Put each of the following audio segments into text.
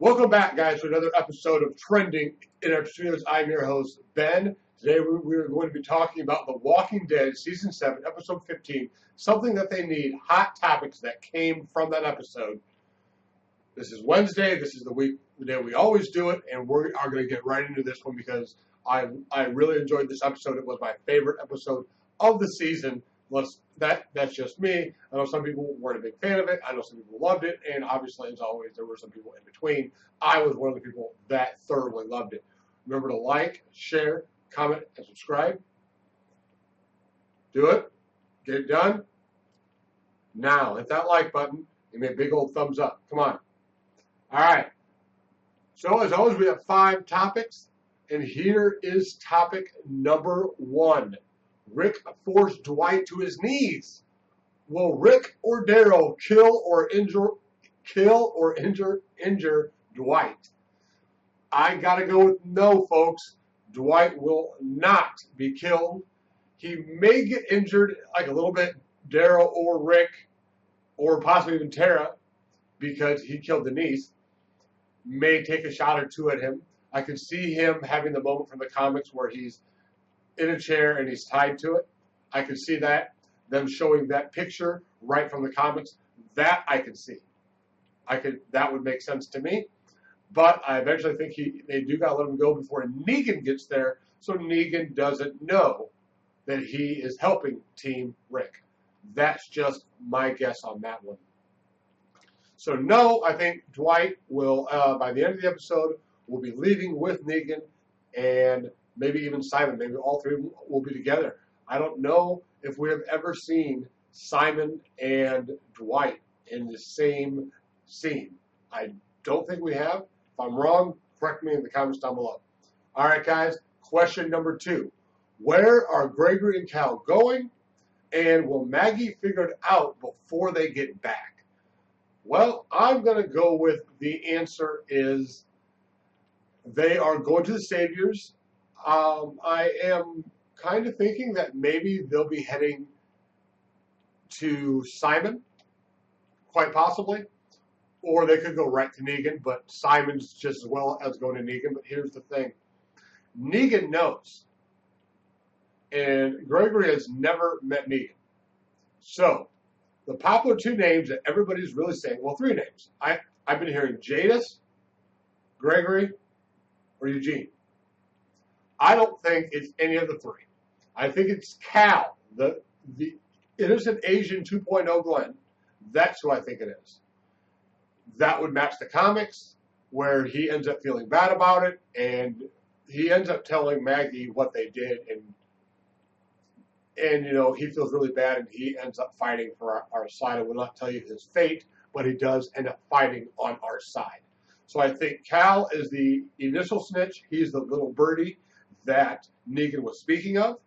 Welcome back, guys, to another episode of Trending in our studios. I'm your host, Ben. Today we are going to be talking about The Walking Dead, Season 7, Episode 15, Something That They Need, hot topics that came from that episode. This is Wednesday. This is the day we always do it, and we are going to get right into this one because I really enjoyed this episode. It was my favorite episode of the season. That's just me. I know some people weren't a big fan of it. I know some people loved it. And obviously, as always, there were some people in between. I was one of the people that thoroughly loved it. Remember to like, share, comment, and subscribe. Do it. Get it done. Now, hit that like button. Give me a big old thumbs up. Come on. All right. So, as always, we have 5 topics. And here is topic number 1. Rick forced Dwight to his knees. Will Rick or Daryl kill or injure Dwight? I gotta go with no, folks. Dwight will not be killed. He may get injured like a little bit, Daryl or Rick, or possibly even Tara, because he killed Denise. May take a shot or two at him. I could see him having the moment from the comics where he's in a chair and he's tied to it. I could see that. Them showing that picture right from the comics. That I could see. That would make sense to me. But I eventually think they do gotta let him go before Negan gets there, so Negan doesn't know that he is helping Team Rick. That's just my guess on that one. So no, I think Dwight will, by the end of the episode, will be leaving with Negan and maybe even Simon. Maybe all 3 will be together. I don't know if we have ever seen Simon and Dwight in the same scene. I don't think we have. If I'm wrong, correct me in the comments down below. All right, guys. Question number 2. Where are Gregory and Cal going? And will Maggie figure it out before they get back? Well, I'm going to go with the answer is they are going to the Saviors. I am kind of thinking that maybe they'll be heading to Simon, quite possibly, or they could go right to Negan, but Simon's just as well as going to Negan. But here's the thing. Negan knows, and Gregory has never met Negan. So the popular 2 names that everybody's really saying, well, 3 names. I've been hearing Jadis, Gregory, or Eugene. I don't think it's any of the 3. I think it's Cal, the innocent Asian 2.0 Glenn. That's who I think it is. That would match the comics, where he ends up feeling bad about it, and he ends up telling Maggie what they did, and you know, he feels really bad, and he ends up fighting for our side. I will not tell you his fate, but he does end up fighting on our side. So I think Cal is the initial snitch. He's the little birdie that Negan was speaking of.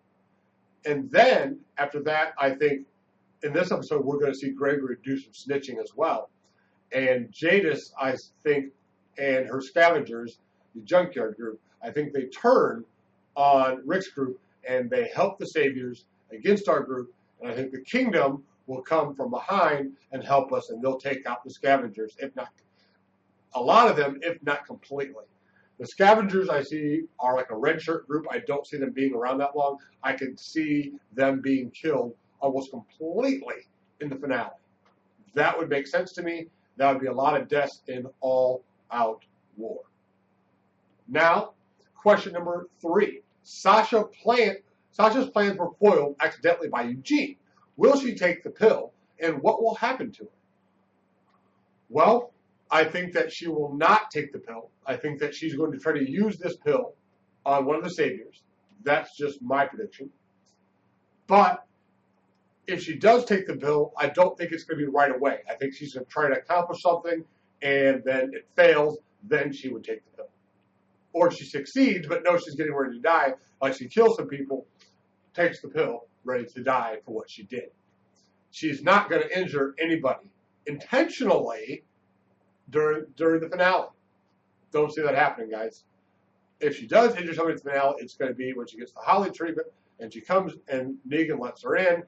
And then, after that, I think in this episode, we're going to see Gregory do some snitching as well. And Jadis, I think, and her scavengers, the junkyard group, I think they turn on Rick's group and they help the Saviors against our group. And I think the Kingdom will come from behind and help us, and they'll take out the scavengers, if not a lot of them, if not completely. The scavengers I see are like a red shirt group. I don't see them being around that long. I can see them being killed almost completely in the finale. That would make sense to me. That would be a lot of deaths in all-out war. Now, question number 3. Sasha's plans were foiled accidentally by Eugene. Will she take the pill, and what will happen to her? Well, I think that she will not take the pill. I think that she's going to try to use this pill on one of the Saviors. That's just my prediction. But if she does take the pill, I don't think it's going to be right away. I think she's going to try to accomplish something, and then it fails, then she would take the pill. Or she succeeds, but knows she's getting ready to die, like she kills some people, takes the pill, ready to die for what she did. She's not going to injure anybody intentionally during the finale. Don't see that happening, guys. If she does injure somebody in the finale, it's going to be when she gets the Holly treatment, and she comes and Negan lets her in,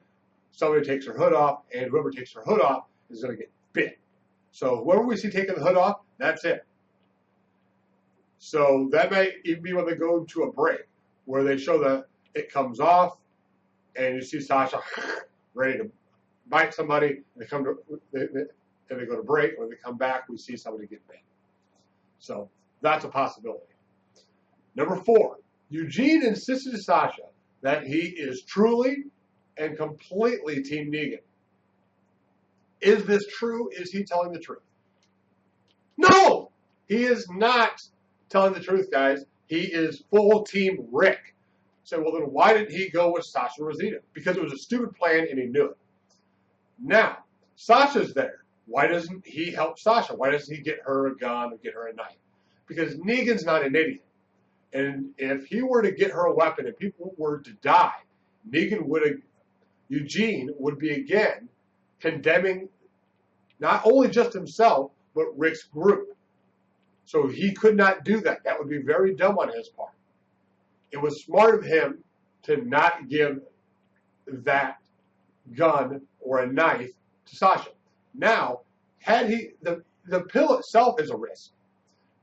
somebody takes her hood off, and whoever takes her hood off is going to get bit. So whoever we see taking the hood off, that's it. So that may even be when they go to a break, where they show that it comes off, and you see Sasha ready to bite somebody, and they come to and they go to break. When they come back, we see somebody get bit. So that's a possibility. Number 4, Eugene insisted to Sasha that he is truly and completely Team Negan. Is this true? Is he telling the truth? No! He is not telling the truth, guys. He is full Team Rick. So, well, then why didn't he go with Sasha Rosita? Because it was a stupid plan and he knew it. Now, Sasha's there. Why doesn't he help Sasha? Why doesn't he get her a gun or get her a knife? Because Negan's not an idiot. And if he were to get her a weapon and people were to die, Eugene would be again condemning not only just himself, but Rick's group. So he could not do that. That would be very dumb on his part. It was smart of him to not give that gun or a knife to Sasha. Now, had he, the pill itself is a risk,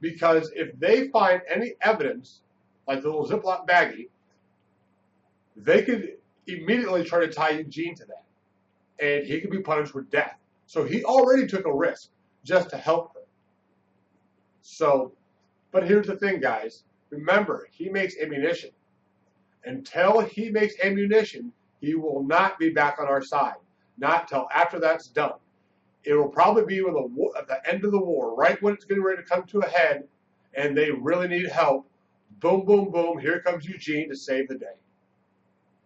because if they find any evidence, like the little Ziploc baggie, they could immediately try to tie Eugene to that, and he could be punished with death. So he already took a risk just to help her. So, but here's the thing, guys. Remember, he makes ammunition. Until he makes ammunition, he will not be back on our side. Not till after that's done. It will probably be when at the end of the war, right when it's getting ready to come to a head, and they really need help. Boom, boom, boom. Here comes Eugene to save the day.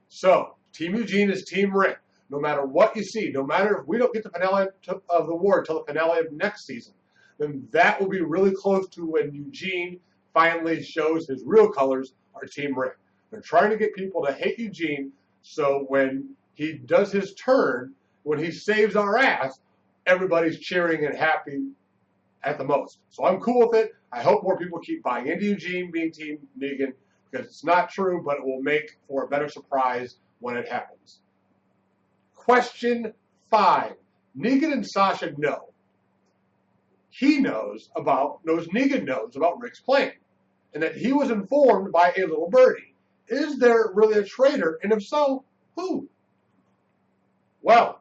So, Team Eugene is Team Rick. No matter what you see, no matter if we don't get the finale of the war until the finale of next season, then that will be really close to when Eugene finally shows his real colors, are Team Rick. They're trying to get people to hate Eugene, so when he does his turn, when he saves our ass, everybody's cheering and happy at the most. So I'm cool with it. I hope more people keep buying into Eugene being Team Negan, because it's not true, but it will make for a better surprise when it happens. Question 5. Negan and Sasha know. Negan knows about Rick's plan, and that he was informed by a little birdie. Is there really a traitor, and if so, who? Well,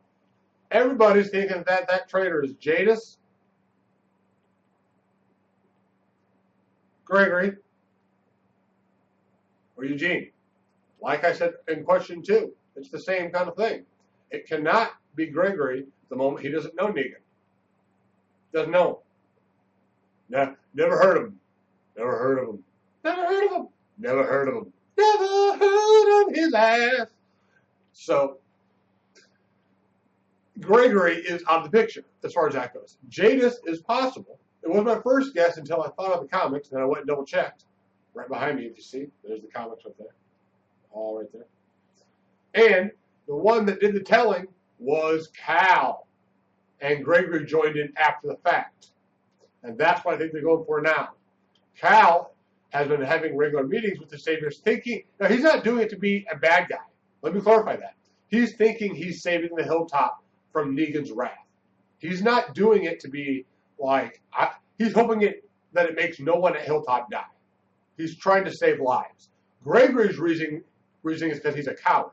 everybody's thinking that that traitor is Jadis, Gregory, or Eugene. Like I said in question 2, it's the same kind of thing. It cannot be Gregory the moment he doesn't know Negan. Doesn't know him. Never heard of him. Never heard of him. Never heard of him. Never heard of him. Never heard of his ass. So, Gregory is out of the picture as far as that goes. Jadis is possible. It was my first guess until I thought of the comics, and then I went and double checked. Right behind me, if you see, there's the comics right there. All right there. And the one that did the telling was Cal. And Gregory joined in after the fact. And that's what I think they're going for now. Cal has been having regular meetings with the Saviors, thinking, now he's not doing it to be a bad guy. Let me clarify that. He's thinking he's saving the hilltop from Negan's wrath. He's not doing it to be like, he's hoping that it makes no one at Hilltop die. He's trying to save lives. Gregory's reasoning is because he's a coward.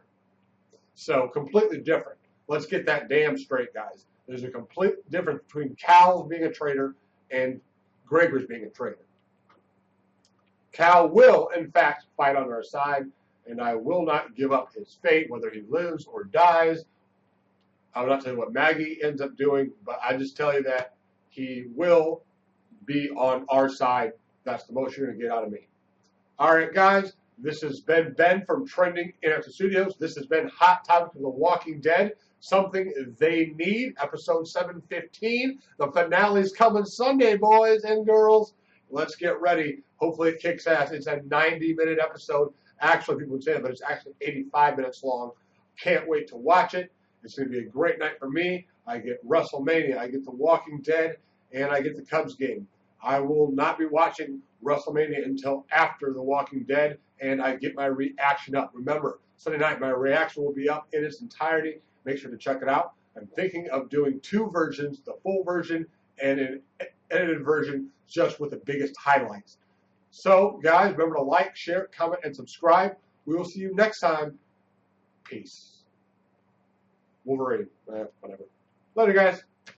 So completely different. Let's get that damn straight, guys. There's a complete difference between Cal being a traitor and Gregory's being a traitor. Cal will, in fact, fight on our side, and I will not give up his fate, whether he lives or dies. I will not tell you what Maggie ends up doing, but I just tell you that he will be on our side. That's the most you're going to get out of me. All right, guys, this has been Ben from Trending in T.I.Studios. This has been Hot Topic of The Walking Dead, Something They Need, episode 715. The finale's coming Sunday, boys and girls. Let's get ready. Hopefully it kicks ass. It's a 90-minute episode. Actually, people would say that, but it's actually 85 minutes long. Can't wait to watch it. It's going to be a great night for me. I get WrestleMania, I get The Walking Dead, and I get the Cubs game. I will not be watching WrestleMania until after The Walking Dead, and I get my reaction up. Remember, Sunday night, my reaction will be up in its entirety. Make sure to check it out. I'm thinking of doing 2 versions, the full version and an edited version, just with the biggest highlights. So, guys, remember to like, share, comment, and subscribe. We will see you next time. Peace. Wolverine. Whatever. Later, guys.